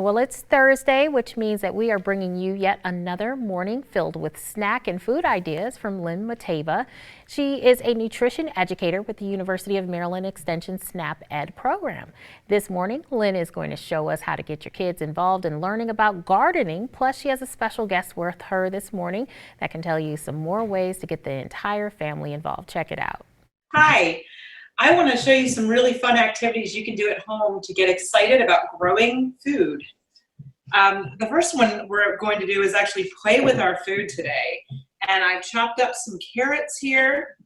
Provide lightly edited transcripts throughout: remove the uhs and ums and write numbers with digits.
Well, it's Thursday, which means that we are bringing you yet another morning filled with snack and food ideas from Lynn Matava. She is a nutrition educator with the University of Maryland Extension SNAP Ed program. This morning, Lynn is going to show us how to get your kids involved in learning about gardening. Plus, she has a special guest with her this morning that can tell you some more ways to get the entire family involved. Check it out. Hi. I want to show you some really fun activities you can do at home to get excited about growing food. The first one we're going to do is actually play with our food today. And I've chopped up some carrots here.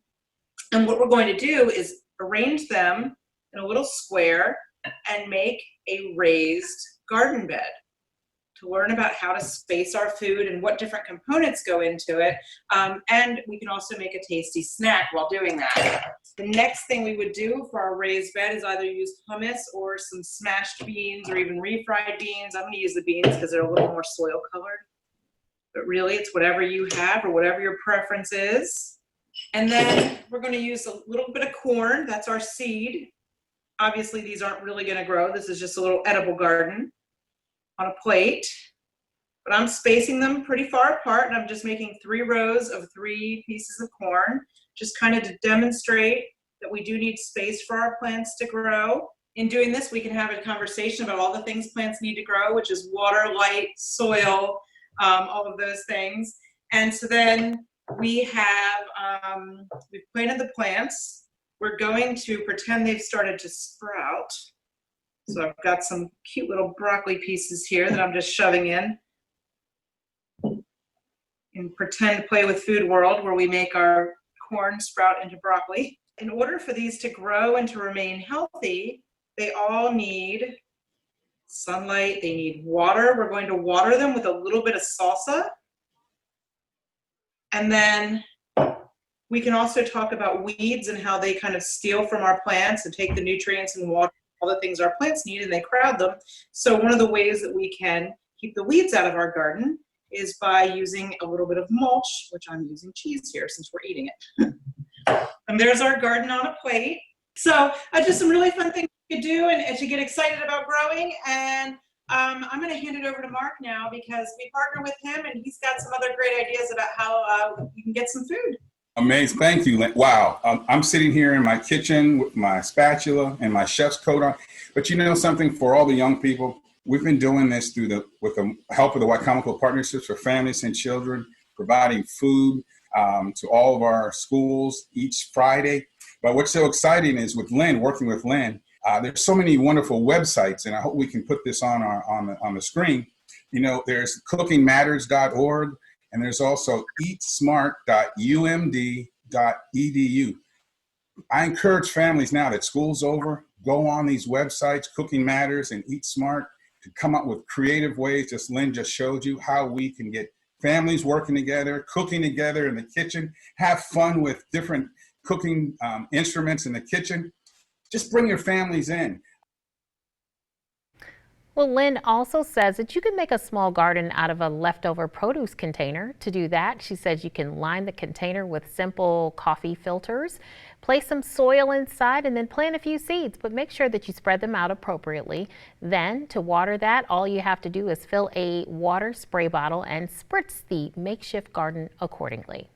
And what we're going to do is arrange them in a little square and make a raised garden bed to learn about how to space our food and what different components go into it. And we can also make a tasty snack while doing that. The next thing we would do for our raised bed is either use hummus or some smashed beans or even refried beans. I'm going to use the beans because they're a little more soil colored. But really, it's whatever you have or whatever your preference is. And then we're going to use a little bit of corn. That's our seed. Obviously, these aren't really going to grow. This is just a little edible garden on a plate. But I'm spacing them pretty far apart, and I'm just making 3 rows of 3 pieces of corn, just kind of to demonstrate that we do need space for our plants to grow. In doing this, we can have a conversation about all the things plants need to grow, which is water, light, soil, all of those things. And so then we have, we've planted the plants. We're going to pretend they've started to sprout. So I've got some cute little broccoli pieces here that I'm just shoving in pretend play with food world where we make our corn sprout into broccoli. In order for these to grow and to remain healthy, they all need sunlight, they need water. We're going to water them with a little bit of salsa. And then we can also talk about weeds and how they kind of steal from our plants and take the nutrients and water, all the things our plants need, and they crowd them. So one of the ways that we can keep the weeds out of our garden is by using a little bit of mulch, which I'm using cheese here since we're eating it. And there's our garden on a plate. So just some really fun things you could do and to get excited about growing. And I'm going to hand it over to Mark now because we partner with him and he's got some other great ideas about how you can get some food. Amazing. Thank you, Lynn. Wow. I'm sitting here in my kitchen with my spatula and my chef's coat on. But you know something, for all the young people, we've been doing this with the help of the WICOMICO Partnerships for Families and Children, providing food to all of our schools each Friday. But what's so exciting is with Lynn, working with Lynn, there's so many wonderful websites, and I hope we can put this on the screen. You know, there's cookingmatters.org, and there's also eatsmart.umd.edu. I encourage families now that school's over, go on these websites, Cooking Matters and Eat Smart, to come up with creative ways, just Lynn just showed you, how we can get families working together, cooking together in the kitchen, have fun with different cooking instruments in the kitchen. Just bring your families in. Well, Lynn also says that you can make a small garden out of a leftover produce container. To do that, she says you can line the container with simple coffee filters, place some soil inside, and then plant a few seeds, but make sure that you spread them out appropriately. Then, to water that, all you have to do is fill a water spray bottle and spritz the makeshift garden accordingly.